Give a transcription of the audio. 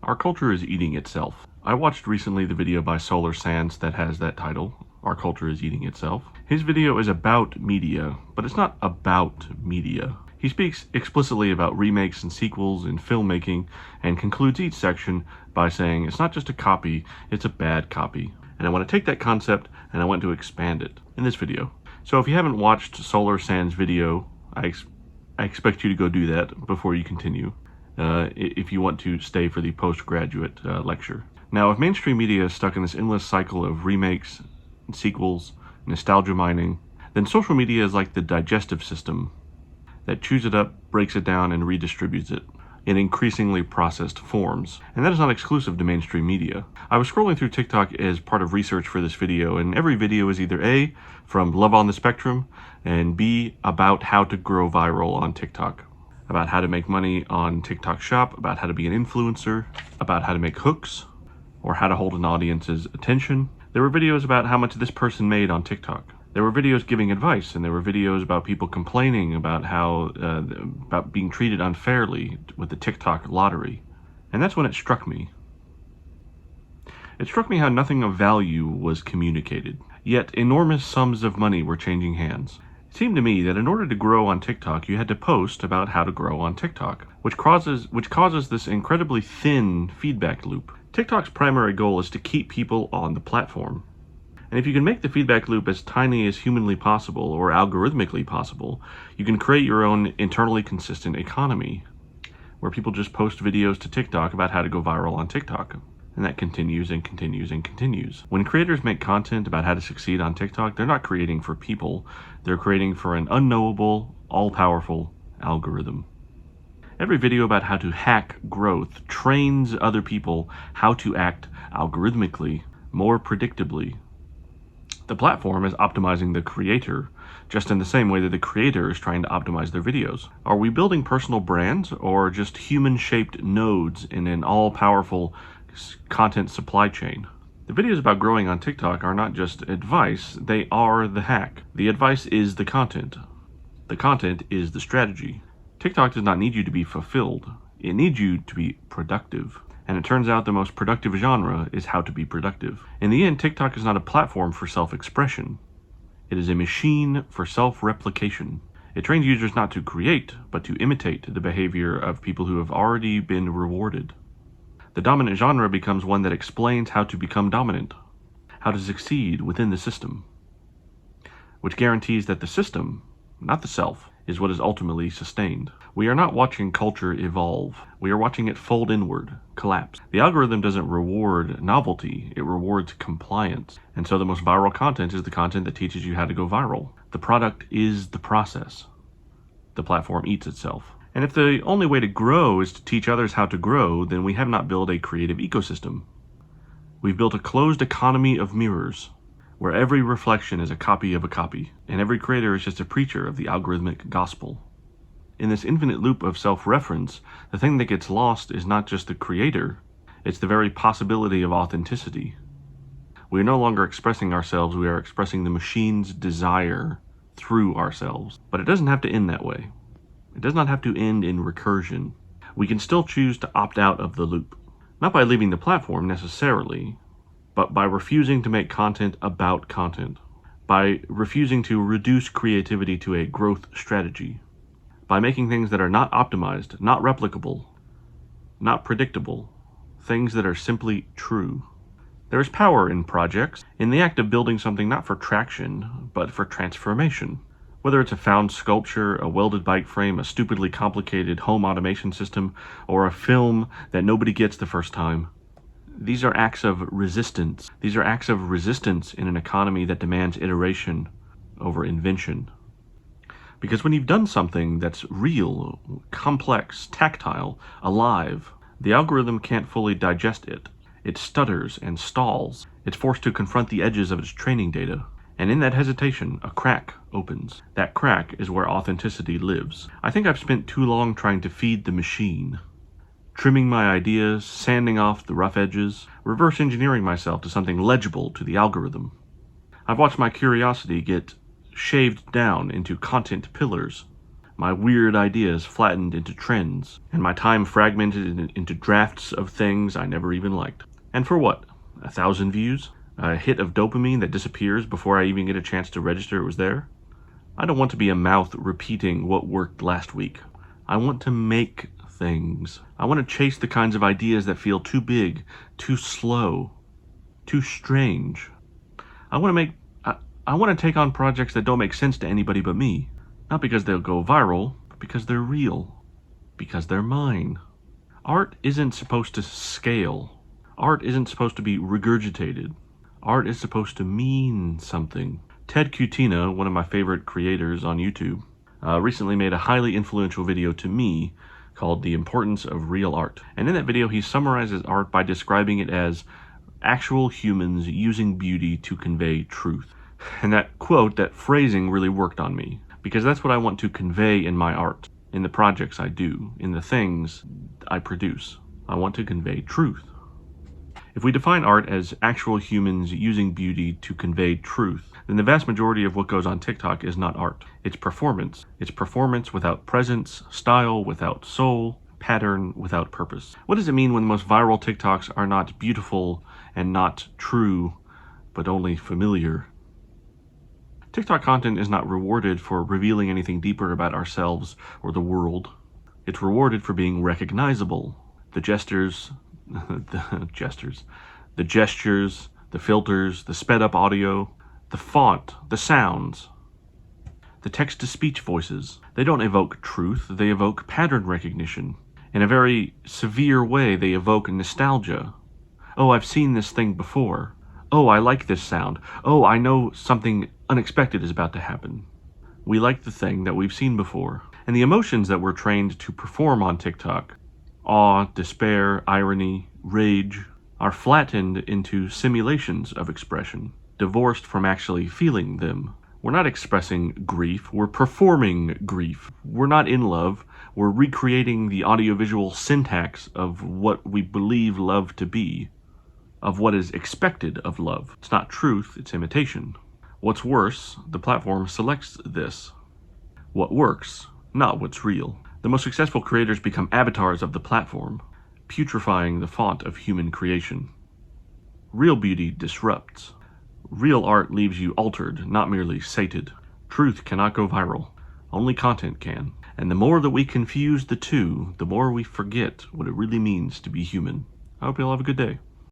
Our culture is eating itself. I watched recently the video by Solar Sands that has that title, Our Culture is Eating Itself. His video is about media, but it's not about media. He speaks explicitly about remakes and sequels in filmmaking and concludes each section by saying it's not just a copy, it's a bad copy. And I want to take that concept and I want to expand it in this video. So if you haven't watched Solar Sands' video, I expect you to go do that before you continue. If you want to stay for the postgraduate lecture. Now, if mainstream media is stuck in this endless cycle of remakes, sequels, nostalgia mining, then social media is like the digestive system that chews it up, breaks it down, and redistributes it in increasingly processed forms. And that is not exclusive to mainstream media. I was scrolling through TikTok as part of research for this video, and every video is either A, from Love on the Spectrum, and B, about how to grow viral on TikTok. About how to make money on TikTok Shop, about how to be an influencer, about how to make hooks, or how to hold an audience's attention. There were videos about how much this person made on TikTok. There were videos giving advice, and there were videos about people complaining about how, about being treated unfairly with the TikTok lottery. And that's when it struck me. It struck me how nothing of value was communicated, yet enormous sums of money were changing hands. It seemed to me that in order to grow on TikTok, you had to post about how to grow on TikTok, which causes this incredibly thin feedback loop. TikTok's primary goal is to keep people on the platform. And if you can make the feedback loop as tiny as humanly possible or algorithmically possible, you can create your own internally consistent economy, where people just post videos to TikTok about how to go viral on TikTok. And that continues and continues and continues. When creators make content about how to succeed on TikTok, they're not creating for people. They're creating for an unknowable, all-powerful algorithm. Every video about how to hack growth trains other people how to act algorithmically, more predictably. The platform is optimizing the creator, just in the same way that the creator is trying to optimize their videos. Are we building personal brands or just human-shaped nodes in an all-powerful content supply chain? The videos about growing on TikTok are not just advice, they are the hack. The advice is the content. The content is the strategy. TikTok does not need you to be fulfilled. It needs you to be productive. And it turns out the most productive genre is how to be productive. In the end, TikTok is not a platform for self-expression. It is a machine for self-replication. It trains users not to create, but to imitate the behavior of people who have already been rewarded. The dominant genre becomes one that explains how to become dominant, how to succeed within the system, which guarantees that the system, not the self, is what is ultimately sustained. We are not watching culture evolve. We are watching it fold inward, collapse. The algorithm doesn't reward novelty, it rewards compliance. And so the most viral content is the content that teaches you how to go viral. The product is the process. The platform eats itself. And if the only way to grow is to teach others how to grow, then we have not built a creative ecosystem. We've built a closed economy of mirrors, where every reflection is a copy of a copy, and every creator is just a preacher of the algorithmic gospel. In this infinite loop of self-reference, the thing that gets lost is not just the creator, it's the very possibility of authenticity. We are no longer expressing ourselves, we are expressing the machine's desire through ourselves. But it doesn't have to end that way. It does not have to end in recursion. We can still choose to opt out of the loop. Not by leaving the platform necessarily, but by refusing to make content about content, by refusing to reduce creativity to a growth strategy, by making things that are not optimized, not replicable, not predictable, things that are simply true. There is power in projects, in the act of building something not for traction, but for transformation. Whether it's a found sculpture, a welded bike frame, a stupidly complicated home automation system, or a film that nobody gets the first time. These are acts of resistance. These are acts of resistance in an economy that demands iteration over invention. Because when you've done something that's real, complex, tactile, alive, the algorithm can't fully digest it. It stutters and stalls. It's forced to confront the edges of its training data. And in that hesitation, a crack opens. That crack is where authenticity lives. I think I've spent too long trying to feed the machine. Trimming my ideas, sanding off the rough edges, reverse engineering myself to something legible to the algorithm. I've watched my curiosity get shaved down into content pillars, my weird ideas flattened into trends, and my time fragmented into drafts of things I never even liked. And for what? 1,000 views? A hit of dopamine that disappears before I even get a chance to register it was there? I don't want to be a mouth repeating what worked last week. I want to make things. I want to chase the kinds of ideas that feel too big, too slow, too strange. I want to take on projects that don't make sense to anybody but me. Not because they'll go viral, but because they're real. Because they're mine. Art isn't supposed to scale. Art isn't supposed to be regurgitated. Art is supposed to mean something. Ted Cutina, one of my favorite creators on YouTube, recently made a highly influential video to me called The Importance of Real Art. And in that video, he summarizes art by describing it as actual humans using beauty to convey truth. And that quote, that phrasing really worked on me, because that's what I want to convey in my art, in the projects I do, in the things I produce. I want to convey truth. If we define art as actual humans using beauty to convey truth, then the vast majority of what goes on TikTok is not art. It's performance. It's performance without presence, style without soul, pattern without purpose. What does it mean when the most viral TikToks are not beautiful and not true, but only familiar? TikTok content is not rewarded for revealing anything deeper about ourselves or the world. It's rewarded for being recognizable. The gestures, the filters, the sped up audio, the font, the sounds, the text-to-speech voices. They don't evoke truth, they evoke pattern recognition. In a very severe way, they evoke nostalgia. Oh, I've seen this thing before. Oh, I like this sound. Oh, I know something unexpected is about to happen. We like the thing that we've seen before. And the emotions that we're trained to perform on TikTok, awe, despair, irony, rage, are flattened into simulations of expression, divorced from actually feeling them. We're not expressing grief, we're performing grief. We're not in love, we're recreating the audiovisual syntax of what we believe love to be, of what is expected of love. It's not truth, it's imitation. What's worse, the platform selects this. What works, not what's real. The most successful creators become avatars of the platform, putrefying the font of human creation. Real beauty disrupts. Real art leaves you altered, not merely sated. Truth cannot go viral. Only content can. And the more that we confuse the two, the more we forget what it really means to be human. I hope you all have a good day.